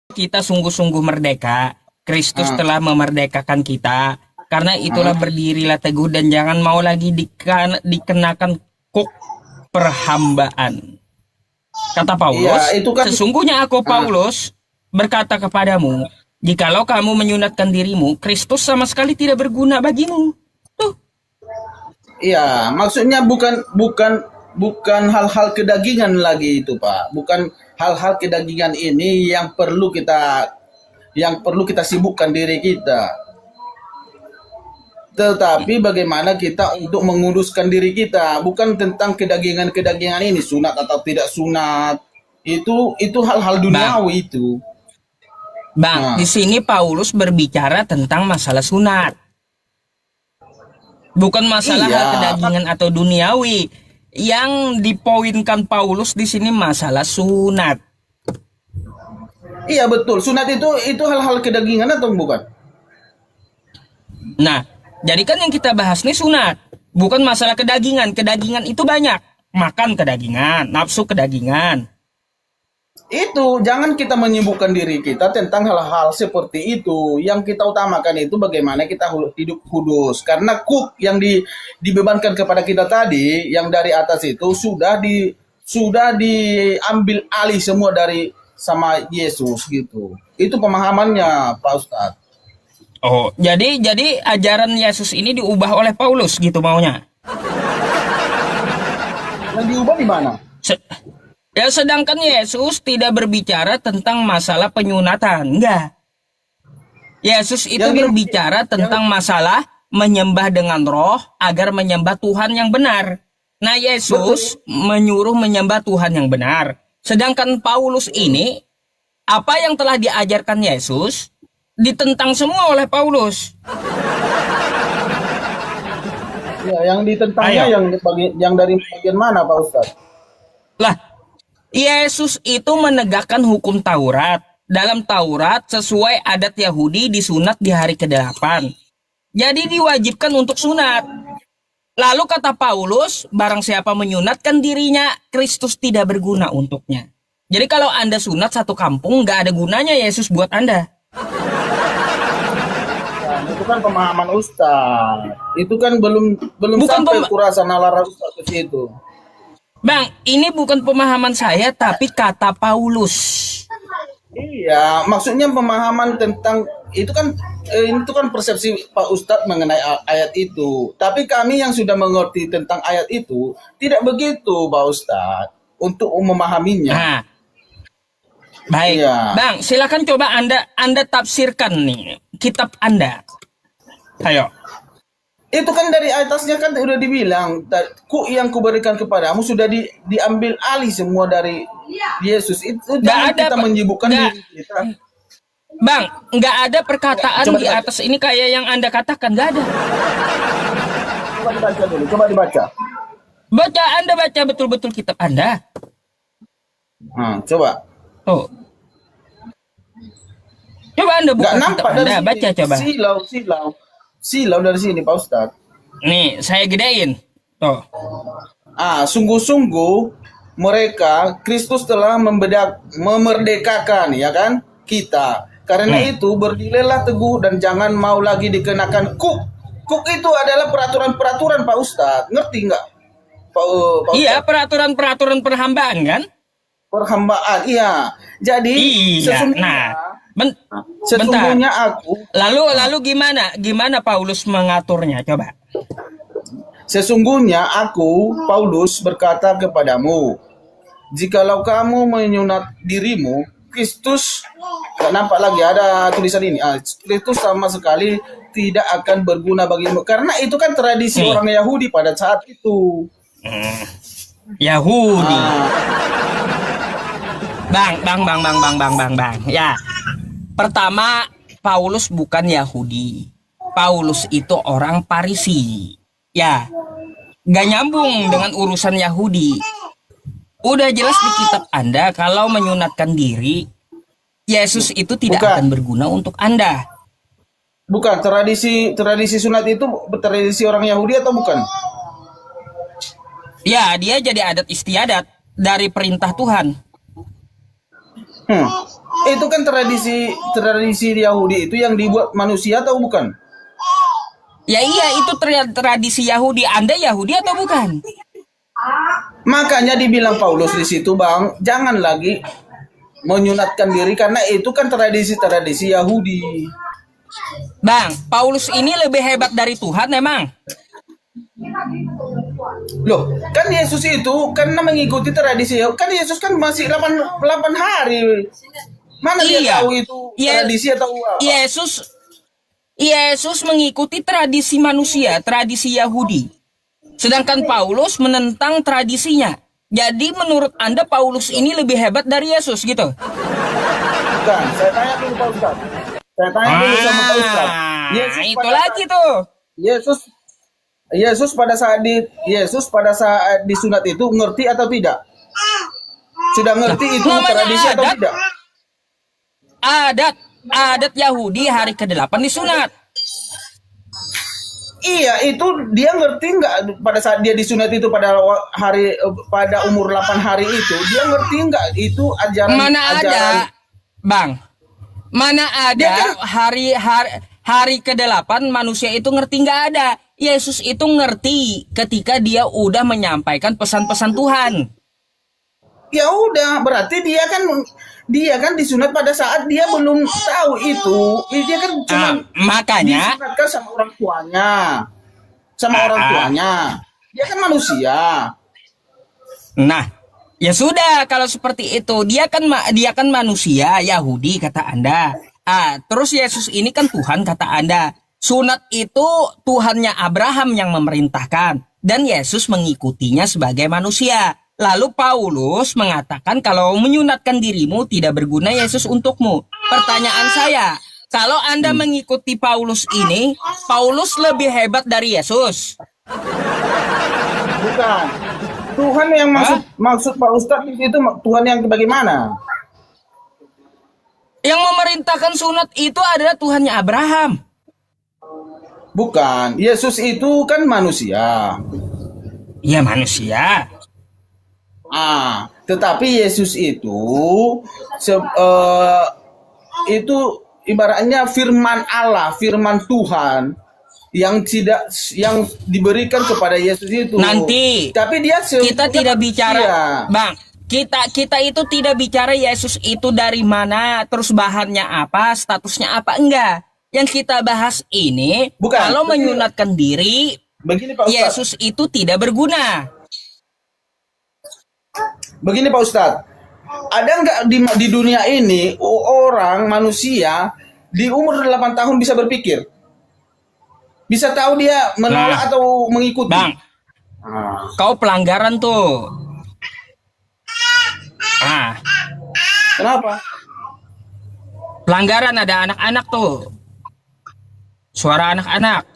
kita sungguh-sungguh merdeka, Kristus Ah, telah memerdekakan kita. Karena itulah ah. berdirilah teguh dan jangan mau lagi dikenakan kuk perhambaan. Kata Iya, Paulus, itu kan. sesungguhnya aku Ah, Paulus berkata kepadamu, jikalau kamu menyunatkan dirimu, Kristus sama sekali tidak berguna bagimu. Tuh, iya, maksudnya bukan bukan bukan hal-hal kedagingan lagi itu, Pak. Bukan hal-hal kedagingan ini yang perlu kita sibukkan diri kita. Tetapi bagaimana kita untuk menguruskan diri kita, bukan tentang kedagingan-kedagingan ini, sunat atau tidak sunat. Itu hal-hal Bang, duniawi itu. Bang, di Nah, sini Paulus berbicara tentang masalah sunat, bukan masalah hal iya, kedagingan atau duniawi. Yang dipoinkan Paulus di sini masalah sunat. iya betul. Sunat itu hal-hal kedagingan atau bukan? Nah, jadi kan yang kita bahas nih sunat, bukan masalah kedagingan. Kedagingan itu banyak. Makan kedagingan, nafsu kedagingan. Itu jangan kita menyibukkan diri kita tentang hal-hal seperti itu. Yang kita utamakan itu bagaimana kita hidup kudus. Karena yang dibebankan kepada kita tadi, yang dari atas itu sudah diambil alih semua dari sama Yesus gitu. Itu pemahamannya, Pak Ustadz. Oh, jadi ajaran Yesus ini diubah oleh Paulus gitu maunya. Yang diubah di mana? Se- ya sedangkan Yesus tidak berbicara tentang masalah penyunatan, enggak. Yesus itu Yang di, berbicara yang tentang masalah menyembah dengan roh agar menyembah Tuhan yang benar. Nah, Yesus betul. menyuruh menyembah Tuhan yang benar. Sedangkan Paulus ini, apa yang telah diajarkan Yesus, ditentang semua oleh Paulus. Ya, yang ditentangnya Ayo. yang dari bagian mana, Pak Ustadz? Lah, Yesus itu menegakkan hukum Taurat. Dalam Taurat, sesuai adat Yahudi disunat di hari ke-8. Jadi diwajibkan untuk sunat. Lalu kata Paulus, barang siapa menyunatkan dirinya, Kristus tidak berguna untuknya. Jadi kalau Anda sunat satu kampung, nggak ada gunanya Yesus buat Anda. Nah, itu kan pemahaman Ustaz. Itu kan belum belum Bukan sampai kurasa nalar Ustaz ke situ. Bang, ini bukan pemahaman saya, tapi kata Paulus. Iya, maksudnya pemahaman tentang itu kan persepsi Pak Ustadz mengenai ayat itu. Tapi kami yang sudah mengerti tentang ayat itu tidak begitu, Pak Ustadz, untuk memahaminya. Nah, baik. Iya. Bang, silakan coba Anda tafsirkan nih kitab Anda. Ayo. Itu kan dari atasnya kan udah dibilang, yang kuberikan kepadamu sudah diambil alih semua dari Yesus. Itu Nggak jangan ada, kita menyibukkan nggak, diri kita. Bang, nggak ada perkataan Coba di dibaca, atas ini kayak yang Anda katakan, nggak ada. coba dibaca dulu, coba dibaca. Anda baca betul-betul kitab Anda. Coba. Oh, coba Anda Nggak buka kitab nampak dari Anda, sini. baca coba. Silau dari sini, Pak Ustadz. Nih, saya gedein. Tuh. Sungguh-sungguh mereka Kristus telah memerdekakan, ya kan, kita. Karena Hmm. itu berdirilah teguh dan jangan mau lagi dikenakan kuk. Kuk itu adalah peraturan-peraturan, Pak Ustadz. Ngerti nggak, Pak Iya, Ustadz? peraturan-peraturan perhambaan kan? Perhambaan, iya. Jadi Iya. Nah, bentar. sesungguhnya aku Lalu gimana? Gimana Paulus mengaturnya? Coba. Sesungguhnya aku, Paulus, berkata kepadamu, jikalau kamu menyunat dirimu, Kristus, nggak nampak lagi ada tulisan ini, Kristus sama sekali tidak akan berguna bagimu. Karena itu kan tradisi Nih. orang Yahudi pada saat itu. Yahudi. Ah, Bang. Ya. Pertama, Paulus bukan Yahudi. Paulus itu orang Parisi. Ya. Gak nyambung dengan urusan Yahudi. Udah jelas di kitab Anda kalau menyunatkan diri, Yesus itu tidak bukan, akan berguna untuk Anda. bukan tradisi sunat itu tradisi orang Yahudi atau bukan? Ya, dia jadi adat istiadat dari perintah Tuhan. Itu kan tradisi tradisi Yahudi itu yang dibuat manusia atau bukan? Ya iya, itu tradisi Yahudi. Anda Yahudi atau bukan? Makanya dibilang Paulus di situ, Bang, jangan lagi menyunatkan diri karena itu kan tradisi-tradisi Yahudi. Bang, Paulus ini lebih hebat dari Tuhan emang? Loh, kan Yesus itu karena mengikuti tradisi, kan Yesus kan masih 8 hari. Mana dia Iya. tahu itu tradisi atau apa? Yesus mengikuti tradisi manusia, tradisi Yahudi. Sedangkan Paulus menentang tradisinya. Jadi menurut Anda Paulus ini lebih hebat dari Yesus gitu? Bukan, saya tanya dulu Pak Ustaz. Saya tanya dulu sama Pak Ustaz. Itu lagi tuh. Yesus pada saat disunat itu ngerti atau tidak? Sudah ngerti itu Namanya tradisi atau adat. tidak? Adat Yahudi hari ke-8 disunat. Iya, itu dia ngerti nggak pada saat dia disunat itu pada umur 8 hari itu, dia ngerti nggak itu ajaran Mana ada, Bang? Mana ada kan, hari ke-8 manusia itu ngerti, nggak ada. Yesus itu ngerti ketika dia udah menyampaikan pesan-pesan Tuhan. Ya udah, berarti dia kan disunat pada saat dia belum tahu itu. Dia kan cuma makanya disunatkan sama orang tuanya. Dia kan manusia. Nah, ya sudah kalau seperti itu, dia kan manusia Yahudi kata Anda. Terus Yesus ini kan Tuhan kata Anda. Sunat itu Tuhannya Abraham yang memerintahkan dan Yesus mengikutinya sebagai manusia. Lalu Paulus mengatakan kalau menyunatkan dirimu tidak berguna Yesus untukmu. Pertanyaan saya, kalau Anda mengikuti Paulus ini, Paulus lebih hebat dari Yesus? Bukan. Tuhan yang maksud Pak Ustadz itu Tuhan yang bagaimana? Yang memerintahkan sunat itu adalah Tuhannya Abraham. Bukan. Yesus itu kan manusia. Iya manusia. Tetapi Yesus itu ibaratnya firman Allah, firman Tuhan yang diberikan kepada Yesus itu. Nanti tapi dia kita tidak bicara, Bang. Kita itu tidak bicara Yesus itu dari mana, terus bahannya apa, statusnya apa, enggak. Yang kita bahas ini, kalau menyunatkan diri, begini, Pak Ustadz, Yesus itu tidak berguna. Begini Pak Ustadz, ada nggak di dunia ini orang manusia di umur 8 tahun bisa berpikir? Bisa tahu dia menolak atau mengikuti? Bang, kau pelanggaran tuh. Kenapa? Pelanggaran, ada anak-anak tuh. Suara anak-anak.